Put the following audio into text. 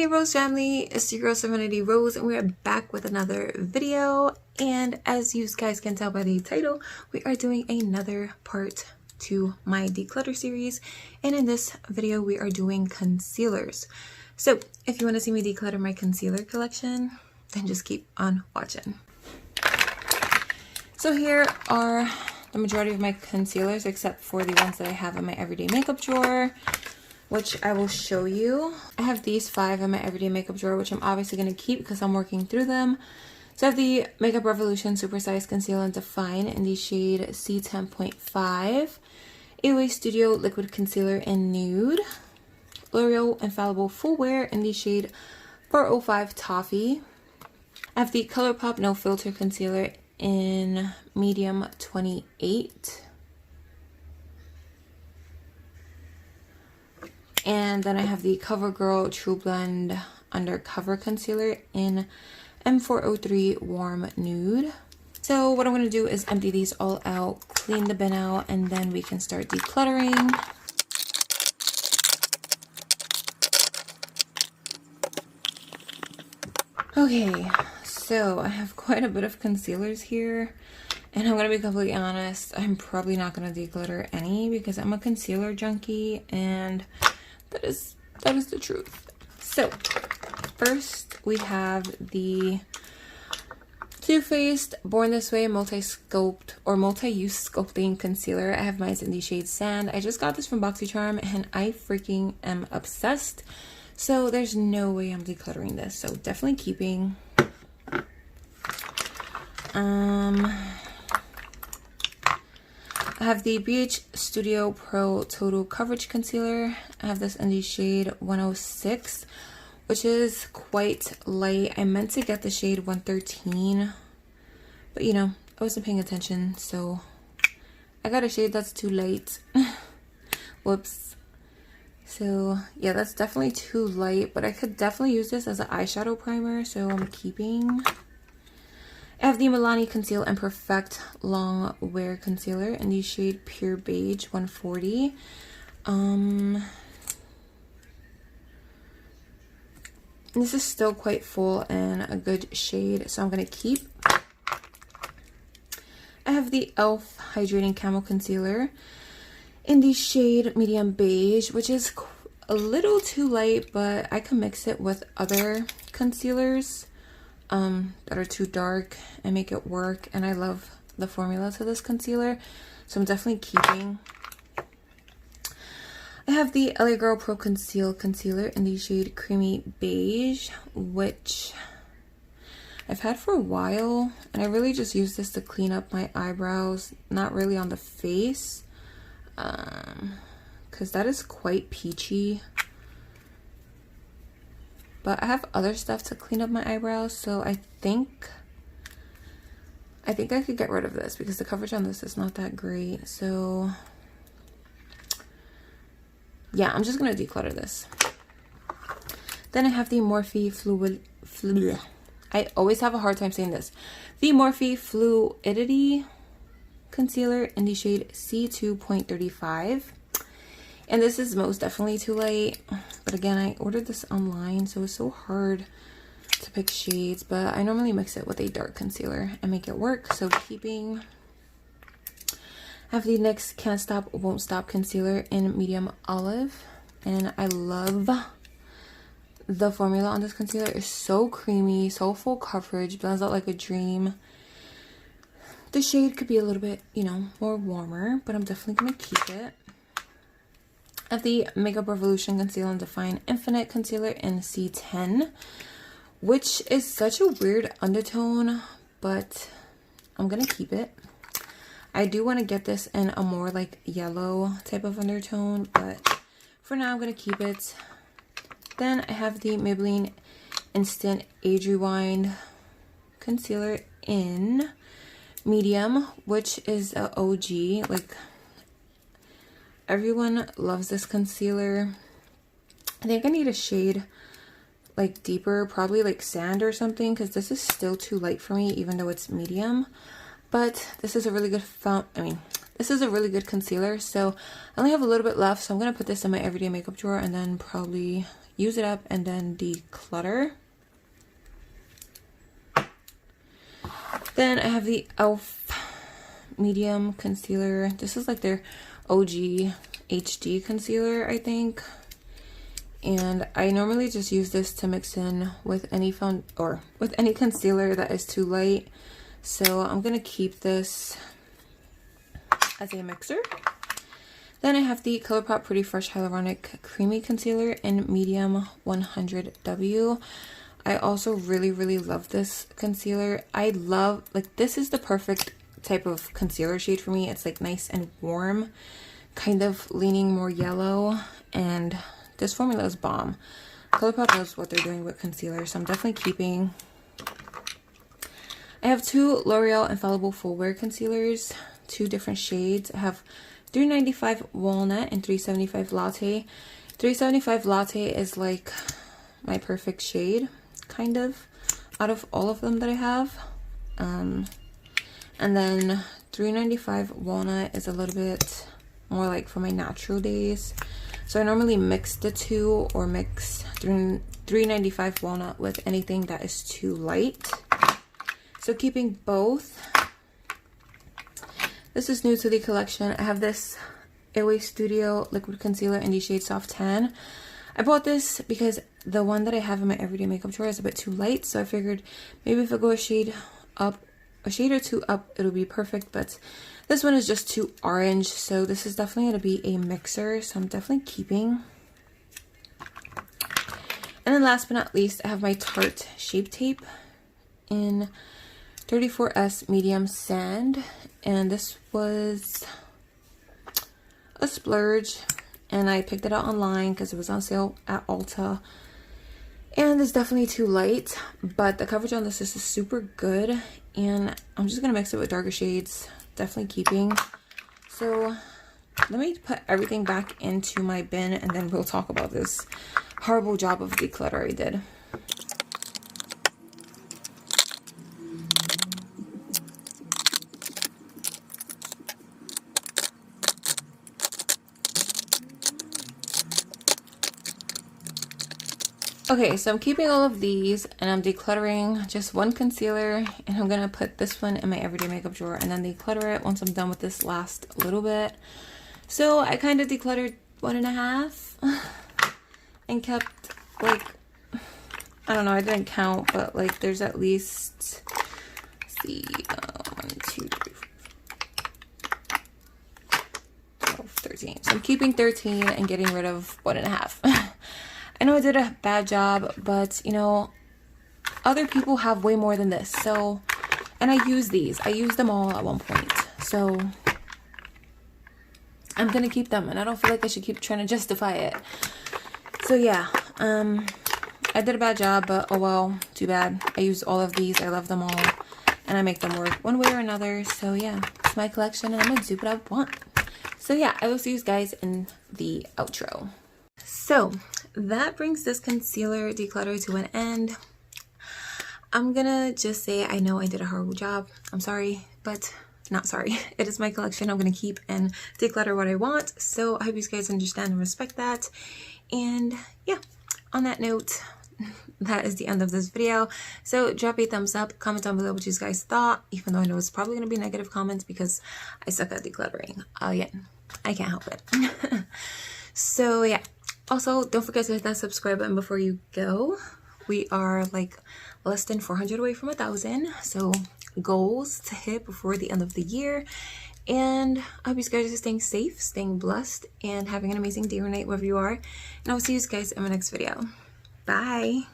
Hey Rose family, it's your girl Serenity Rose, and we're back with another video. And as you guys can tell by the title, we are doing another part to my declutter series. And in this video, we are doing concealers. So if you want to see me declutter my concealer collection, then just keep on watching. So here are the majority of my concealers, except for the ones that I have in my everyday makeup drawer, which I will show you. I have these 5 in my everyday makeup drawer, which I'm obviously going to keep because I'm working through them. So I have the Makeup Revolution Supersize Conceal and Define in the shade C10.5, AOA Studio Liquid Concealer in Nude, L'Oreal Infallible Full Wear in the shade 405 Toffee. I have the ColourPop No Filter Concealer in Medium 28. And then I have the CoverGirl True Blend Undercover Concealer in M403 Warm Nude. So what I'm going to do is empty these all out, clean the bin out, and then we can start decluttering. Okay, so I have quite a bit of concealers here. And I'm going to be completely honest, I'm probably not going to declutter any because I'm a concealer junkie, and that is the truth. So first we have the Too Faced Born This Way multi-sculpt or multi-use sculpting concealer. I have mine in the shade Sand. I just got this from BoxyCharm and I freaking am obsessed. So there's no way I'm decluttering this. So definitely keeping. I have the BH Studio Pro Total Coverage Concealer. I have this in the shade 106, which is quite light. I meant to get the shade 113, but you know, I wasn't paying attention, so I got a shade that's too light. Whoops. So yeah, that's definitely too light, but I could definitely use this as an eyeshadow primer, so I'm keeping. I have the Milani Conceal and Perfect Long Wear Concealer in the shade Pure Beige 140. This is still quite full and a good shade, so I'm going to keep. I have the e.l.f. Hydrating Camo Concealer in the shade Medium Beige, which is a little too light, but I can mix it with other concealers that are too dark and make it work, and I love the formula to this concealer, so I'm definitely keeping. I have the LA Girl Pro Conceal Concealer in the shade Creamy Beige, which I've had for a while, and I really just use this to clean up my eyebrows, not really on the face, because that is quite peachy. But I have other stuff to clean up my eyebrows, so I think I could get rid of this because the coverage on this is not that great. So yeah, I'm just gonna declutter this. Then I have the Morphe Fluid. I always have a hard time saying this. The Morphe Fluidity Concealer in the shade C2.35. And this is most definitely too light, but again, I ordered this online, so it's so hard to pick shades, but I normally mix it with a dark concealer and make it work, so keeping. I have the NYX Can't Stop Won't Stop Concealer in Medium Olive, and I love the formula on this concealer. It's so creamy, so full coverage, blends out like a dream. The shade could be a little bit, you know, more warmer, but I'm definitely going to keep it. I have the Makeup Revolution Conceal and Define Infinite Concealer in C10, which is such a weird undertone, but I'm gonna keep it. I do want to get this in a more like yellow type of undertone, but for now I'm gonna keep it. Then I have the Maybelline Instant Age Rewind Concealer in Medium, which is a OG. Like, everyone loves this concealer. I think I need a shade like deeper, probably like Sand or something, because this is still too light for me even though it's medium. But this is a really good this is a really good concealer. So I only have a little bit left, so I'm gonna put this in my everyday makeup drawer and then probably use it up and then declutter. Then I have the e.l.f. medium concealer. This is like their OG HD concealer, I think. And I normally just use this to mix in with any concealer that is too light. So I'm gonna keep this as a mixer. Then I have the ColourPop Pretty Fresh Hyaluronic Creamy Concealer in medium 100W. I also really love this concealer. I love, like, this is the perfect type of concealer shade for me. It's like nice and warm, kind of leaning more yellow, and this formula is bomb. ColourPop knows what they're doing with concealer, so I'm definitely keeping. I have two L'Oreal Infallible Full Wear Concealers, two different shades. I have 395 Walnut and 375 Latte. 375 Latte is like my perfect shade, kind of, out of all of them that I have. And then 395 Walnut is a little bit more like for my natural days. So I normally mix the two, or mix 395 Walnut with anything that is too light. So keeping both. This is new to the collection. I have this Airway Studio Liquid Concealer in the shade Soft Tan. I bought this because the one that I have in my everyday makeup drawer is a bit too light, so I figured maybe if I go a shade up, a shade or two up, it'll be perfect. But this one is just too orange, so this is definitely going to be a mixer, so I'm definitely keeping. And then last but not least, I have my Tarte Shape Tape in 34S Medium Sand, and this was a splurge, and I picked it out online because it was on sale at Ulta. And it's definitely too light, but the coverage on this is super good, and I'm just gonna mix it with darker shades, definitely keeping. So let me put everything back into my bin, and then we'll talk about this horrible job of declutter I did. Okay, so I'm keeping all of these, and I'm decluttering just one concealer, and I'm gonna put this one in my everyday makeup drawer and then declutter it once I'm done with this last little bit. So I kind of decluttered 1.5 and kept, like, I don't know, I didn't count, but like there's at least, let's see, 1, 2, 3, 4, 12, 13. So I'm keeping 13 and getting rid of 1.5. I know I did a bad job, but you know, other people have way more than this. So, and I use these. I used them all at one point. So I'm gonna keep them, and I don't feel like I should keep trying to justify it. So yeah, I did a bad job, but oh well, too bad. I used all of these. I love them all, and I make them work one way or another. So yeah, it's my collection, and I'm gonna do what I want. So yeah, I will see you guys in the outro. So that brings this concealer declutter to an end. I'm gonna just say I know I did a horrible job. I'm sorry, but not sorry. It is my collection. I'm gonna keep and declutter what I want. So I hope you guys understand and respect that. And yeah, on that note, that is the end of this video. So drop a thumbs up, comment down below what you guys thought, even though I know it's probably gonna be negative comments because I suck at decluttering. Again, I can't help it. So yeah. Also, don't forget to hit that subscribe button before you go. We are like less than 400 away from 1,000. So goals to hit before the end of the year. And I hope you guys are staying safe, staying blessed, and having an amazing day or night wherever you are. And I will see you guys in my next video. Bye.